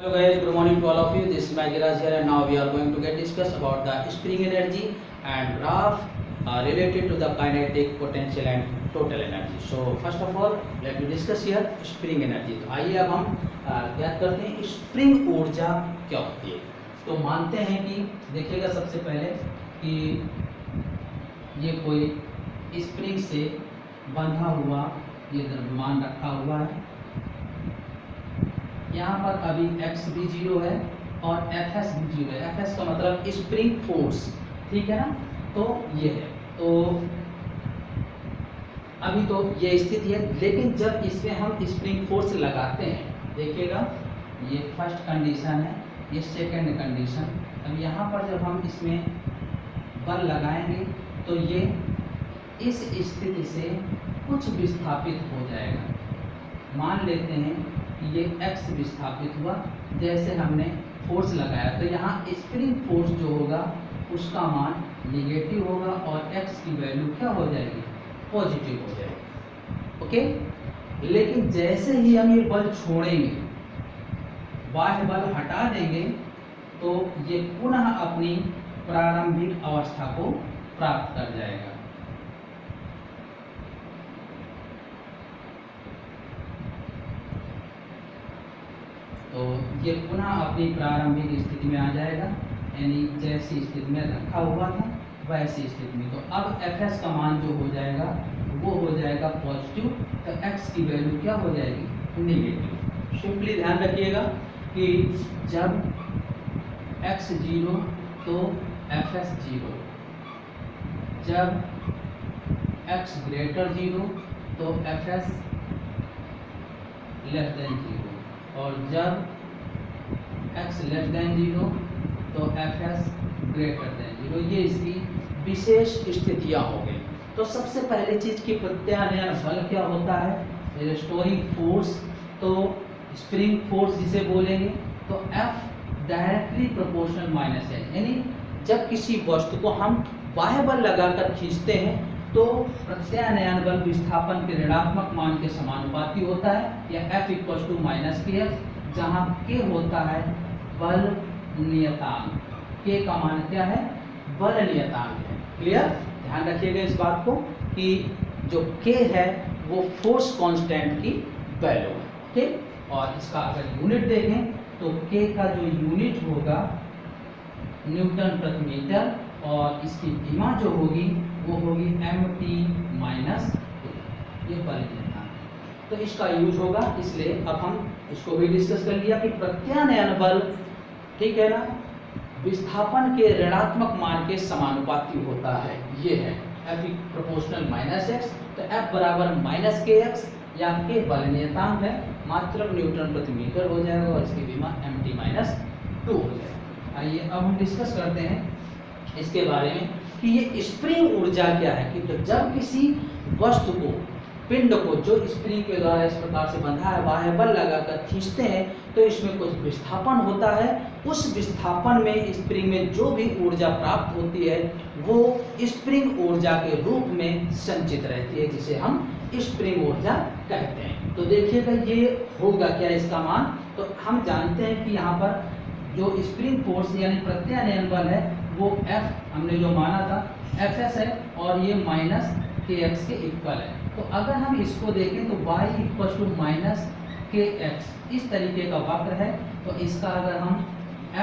Hello guys, good morning to all of you. This is Magiraj here, and now we are going to get discuss about the spring energy and graph related to the kinetic, potential and total energy. So first of all, let me discuss here spring energy. तो आइए अब हम ज्ञात करते हैं spring ऊर्जा क्या होती है। तो मानते हैं कि देखिएगा सबसे पहले कि ये कोई स्प्रिंग से बंधा हुआ ये द्रव्यमान रखा हुआ है। यहाँ पर अभी x भी 0 है और Fs भी 0 है। Fs का मतलब स्प्रिंग फोर्स, ठीक है ना। तो ये है, तो अभी तो ये स्थिति है, लेकिन जब इसमें हम स्प्रिंग फोर्स लगाते हैं, देखिएगा ये फर्स्ट कंडीशन है, ये सेकंड कंडीशन। अब यहाँ पर जब हम इसमें बल लगाएंगे तो ये इस स्थिति से कुछ विस्थापित हो जाएगा। मान लेते हैं ये x विस्थापित हुआ, जैसे हमने फोर्स लगाया, तो यहाँ स्प्रिंग फोर्स जो होगा उसका मान निगेटिव होगा और x की वैल्यू क्या हो जाएगी, पॉजिटिव हो जाएगी। ओके, लेकिन जैसे ही हम ये बल छोड़ेंगे, बाह्य बल हटा देंगे, तो ये पुनः अपनी प्रारंभिक अवस्था को प्राप्त कर जाएगा। तो ये पुनः अपनी प्रारंभिक स्थिति में आ जाएगा, यानी जैसी स्थिति में रखा हुआ था वैसी स्थिति में। तो अब Fs का मान जो हो जाएगा वो हो जाएगा पॉजिटिव, तो x की वैल्यू क्या हो जाएगी, नेगेटिव। सिंपली ध्यान रखिएगा कि जब x 0 तो Fs 0, जब x ग्रेटर 0 तो Fs लेस देन 0, और जब x लेस देन 0 तो Fs ग्रेटर देन 0। ये इसकी विशेष स्थितियां हो गई। तो सबसे पहले चीज की प्रत्यानयन बल क्या होता है, रेस्टोरिंग फोर्स। तो स्प्रिंग फोर्स जिसे बोलेंगे तो F डायरेक्टली प्रोपोर्शनल माइनस है, यानी जब किसी वस्तु को हम बाह्य बल लगाकर खींचते हैं तो प्रत्यानयन बल विस्थापन के ऋणात्मक मान के समानुपाती होता है, या F = -kx, जहाँ k होता है बल नियतांक। k का मान क्या है, बल नियतांक है। क्लियर, ध्यान रखिएगा इस बात को कि जो k है वो फोर्स कांस्टेंट की वैल्यू है। ठीक, और इसका अगर यूनिट देखें तो k का जो यूनिट होगा न्यूटन प्रति मीटर, और इसकी विमा जो होगी वो होगी mt-2, ये बल नियतांक। तो इसका यूज होगा, इसलिए अब हम इसको भी डिस्कस कर लिया कि प्रत्यानयन बल, ठीक है ना, विस्थापन के ऋणात्मक मान के समानुपाती होता है। ये है F = -x, तो F = -kx, या k बल नियतांक है, मात्रक न्यूटन प्रति मीटर हो जाएगा और इसकी विमा mt-2 हो जाएगा। आइए अब हम डिस्कस करते हैं इसके बारे में कि ये स्प्रिंग ऊर्जा क्या है। कि तो जब किसी वस्तु को, पिंड को, जो स्प्रिंग के द्वारा इस प्रकार से बंधा है, बाह्य बल लगाकर खींचते हैं तो इसमें कुछ विस्थापन होता है। उस विस्थापन में स्प्रिंग में जो भी ऊर्जा प्राप्त होती है वो स्प्रिंग ऊर्जा के रूप में संचित रहती है, जिसे हम स्प्रिंग ऊर्जा कहते हैं। तो देखिएगा ये होगा क्या इसका मान। तो हम जानते हैं कि यहाँ पर जो स्प्रिंग फोर्स यानी प्रत्यानयन बल है वो F हमने जो माना था Fs है, और ये -kx के इक्वल है। तो अगर हम इसको देखें तो y = -kx इस तरीके का वक्र है। तो इसका अगर हम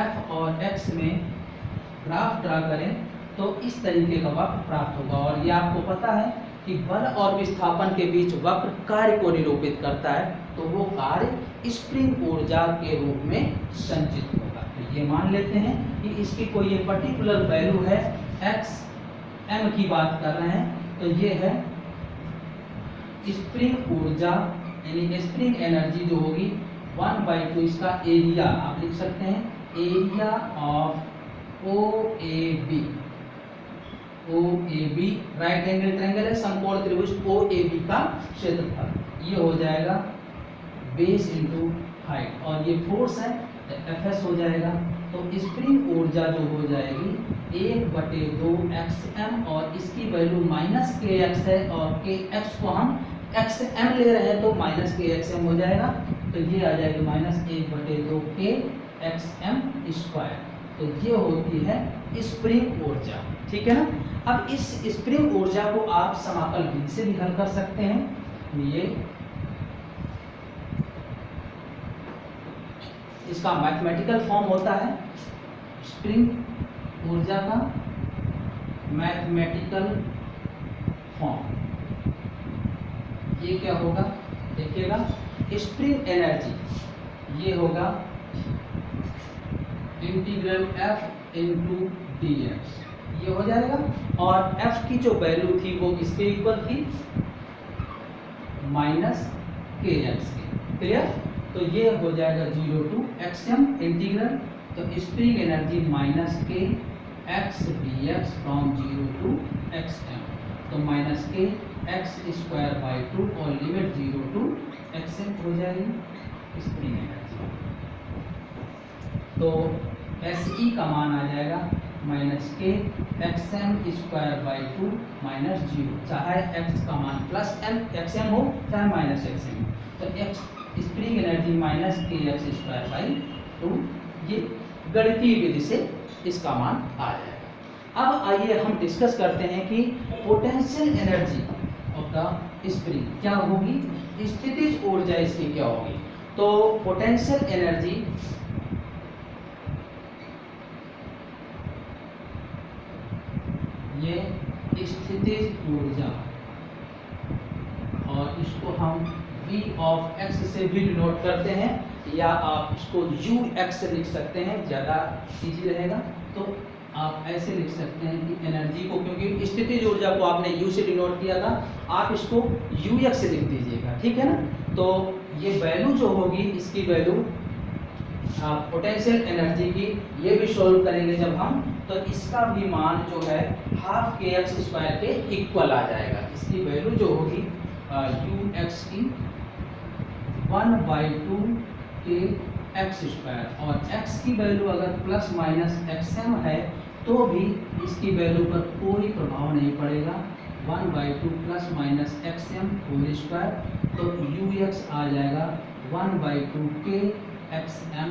f और x में ग्राफ ड्रा करें तो इस तरीके का वक्र प्राप्त होगा। और ये आपको पता है कि बल और विस्थापन के बीच वक्र कार्य को निरूपित करता है, तो वो कार्य स्प्रिंग ऊर्जा के रूप में संचित होगा। तो ये मान लेते हैं कि इसकी कोई ये पर्टिकुलर वैल्यू है, x m की बात कर रहे हैं, तो ये है स्प्रिंग ऊर्जा, यानी स्प्रिंग एनर्जी जो होगी 1/2, इसका एरिया आप लिख सकते हैं, area of OAB right angle triangle है, समकोण त्रिभुज OAB का क्षेत्रफल। ये हो जाएगा बेस इनटू हाइट, और ये फोर्स है तो Fs हो जाएगा। तो स्प्रिंग ऊर्जा जो हो जाएगी 1/2xm, और इसकी वैल्यू -kx है, और kx को हम xm ले रहे हैं तो -kxm हो जाएगा। तो ये आ जाएगी -1/2 के एक्स एम स्क्वायर। तो ये होती है स्प्रिंग ऊर्जा, ठीक है ना। अब इस स्प्रिंग ऊर्जा को आप समाकल विधि से भी हल कर सकते हैं। ये इसका मैथमेटिकल फॉर्म होता है, स्प्रिंग ऊर्जा का मैथमेटिकल फॉर्म। ये क्या होगा, देखिएगा, स्प्रिंग एनर्जी ये होगा integral F into D x, ये हो जाएगा। और एफ की जो वैल्यू थी वो इसके इक्वल थी -के एक्स के, क्लियर। तो ये हो जाएगा 0 टू एक्स एम इंटीग्रल, तो spring energy -k x d x from 0 to x m, तो -के एक्स स्क्वायर बाई 2 और लिमिट 0 टू एक्स एम हो जाएगी स्प्रिंग एनर्जी। तो एस ई का मान आ जाएगा -के एक्स एम स्क्वायर बाई 2 -0, चाहे एक्स का मान एक्स एम हो चाहे -एक्स एम, तो x spring energy -k x square by 2, ये गणितीय विधि से इसका मान आ जाएगा। अब आइए हम डिस्कस करते हैं कि potential energy of the spring क्या होगी, स्थितिज ऊर्जा इसकी क्या होगी। तो पोटेंशियल एनर्जी ये स्थितिज ऊर्जा, और इसको हम V ऑफ x से भी डिनोट करते हैं, या आप इसको ux से लिख सकते हैं, ज़्यादा इजी रहेगा। तो आप ऐसे लिख सकते हैं कि एनर्जी को, क्योंकि स्थितिज ऊर्जा को आपने u से डिनोट किया था, आप इसको ux से लिख दीजिएगा, ठीक है ना। तो ये वैल्यू जो होगी, इसकी वैल्यू पोटेंशियल एनर्जी की, ये भी सोल्व करेंगे जब हम, तो इसका भी मान जो है ½ के एक्स स्क्वायर के इक्वल आ जाएगा। इसकी वैल्यू जो होगी ux की 1/2 के एक्स स्क्वायर, और x की वैल्यू अगर ±xm है तो भी इसकी वैल्यू पर कोई प्रभाव नहीं पड़ेगा, 1/2 ±xm होल स्क्वायर, तो ux आ जाएगा 1/2 के xm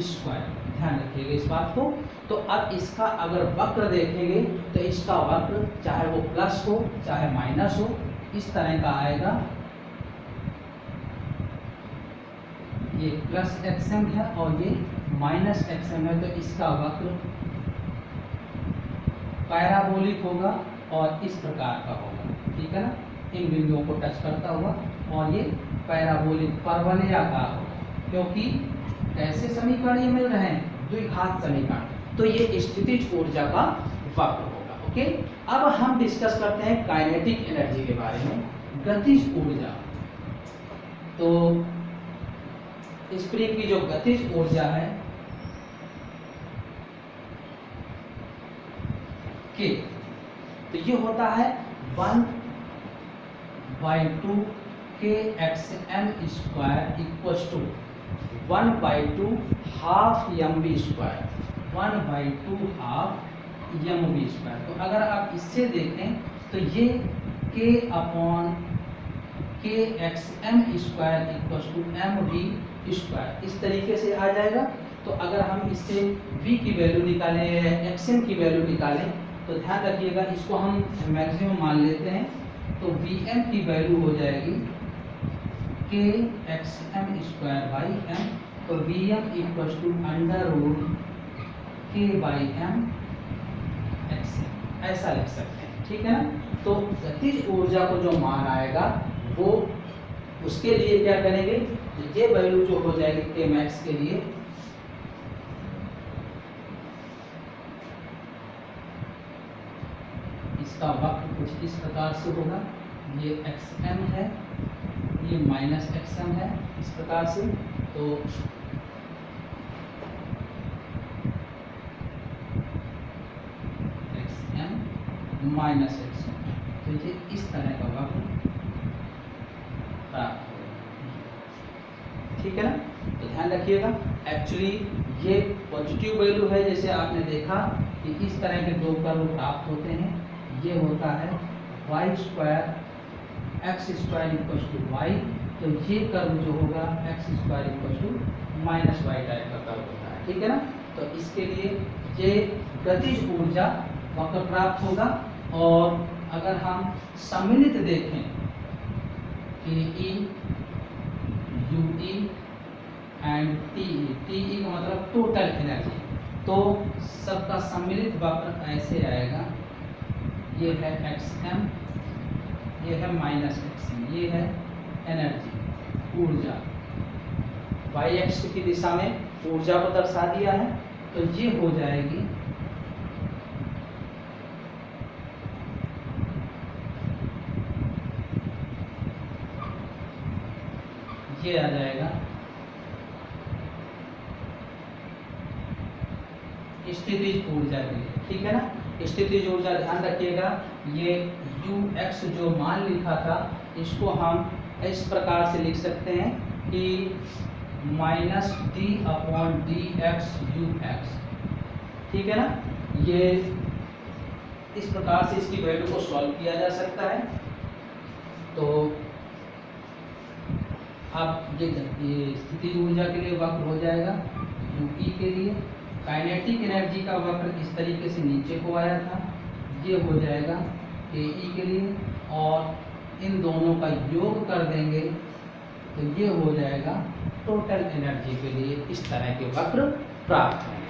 स्क्वायर। ध्यान रखिएगा इस बात को। तो अब इसका अगर वक्र देखेंगे तो इसका वक्र चाहे वो प्लस हो चाहे माइनस हो, इस तरह का आएगा। ये +xm है और ये -xm है, तो इसका वक्र पैराबोलिक होगा और इस प्रकार का होगा, ठीक है ना, इन बिंदुओं को टच करता हुआ, और ये पैराबोलिक परवलयाकार होगा, क्योंकि कैसे समीकरण ये मिल रहे हैं, द्विघात समीकरण। तो ये स्थितिज ऊर्जा का वक्र होगा, ओके। अब हम डिस्कस करते हैं काइनेटिक एनर्जी के बारे में, गतिज ऊर्जा। तो स्प्रिंग की जो गतिज ऊर्जा है के, तो ये होता है 1/2 के xm square equals to 1/2 ½ mv square, 1/2 ½ mv square. तो अगर आप इससे देखें तो ये k xm square equals to mv square, इस तरीके से आ जाएगा। तो अगर हम इससे v की वैल्यू निकालें या xm की वैल्यू निकालें, तो ध्यान रखिएगा इसको हम मैक्सिमम मान लेते हैं, तो vm की वैल्यू हो जाएगी k xm square by m, तो vm equals to √k/m xm, ऐसा लिख सकते हैं, ठीक है ना। तो गतिज ऊर्जा को जो मान आएगा वो, उसके लिए क्या करेंगे, ये वैल्यू जो हो जाएगी k मैक्स के लिए, इसका वक्र कुछ इस प्रकार से होगा, ये xm है, ये -xm है, इस प्रकार से। तो xm -xm, तो ये इस तरह का वक्र प्राप्त होगा, ठीक है ना। तो ध्यान रखिएगा, एक्चुअली ये पॉजिटिव वैल्यू है, जैसे आपने देखा कि इस तरह के दो कर्व प्राप्त होते हैं। ये होता है y² x² equals to y, तो ये कर्व जो होगा x square equal to minus y type का कर्व होता है, ठीक है ना। तो इसके लिए ये गतिज ऊर्जा वक्र प्राप्त होगा। और अगर हम सम्मिलित देखें कि E U E and T का मतलब टोटल एनर्जी, तो सबका सम्मिलित वक्र ऐसे आएगा। ये है एक्स एम, ये है माइनस एक्स एम, ये है एनर्जी ऊर्जा, वाई एक्स की दिशा में ऊर्जा को दर्शा दिया है। तो ये हो जाएगी ये आ जाएगा स्थितिज ऊर्जा के लिए, ठीक है ना। स्थितिज ऊर्जा ध्यान रखिएगा, ये यू एक्स जो मान लिखा था इसको हम इस प्रकार से लिख सकते हैं कि minus D upon D x you x, ठीक है ना। ये इस प्रकार से इसकी वैल्यू को सॉल्व किया जा सकता है। तो अब ये स्थितिज ऊर्जा के लिए वक्र हो जाएगा यू ई के लिए। काइनेटिक एनर्जी का वक्र इस तरीके से नीचे को आया था, ये हो जाएगा के ई के लिए, और इन दोनों का योग कर देंगे तो ये हो जाएगा टोटल एनर्जी के लिए। इस तरह के वक्र प्राप्त होंगे।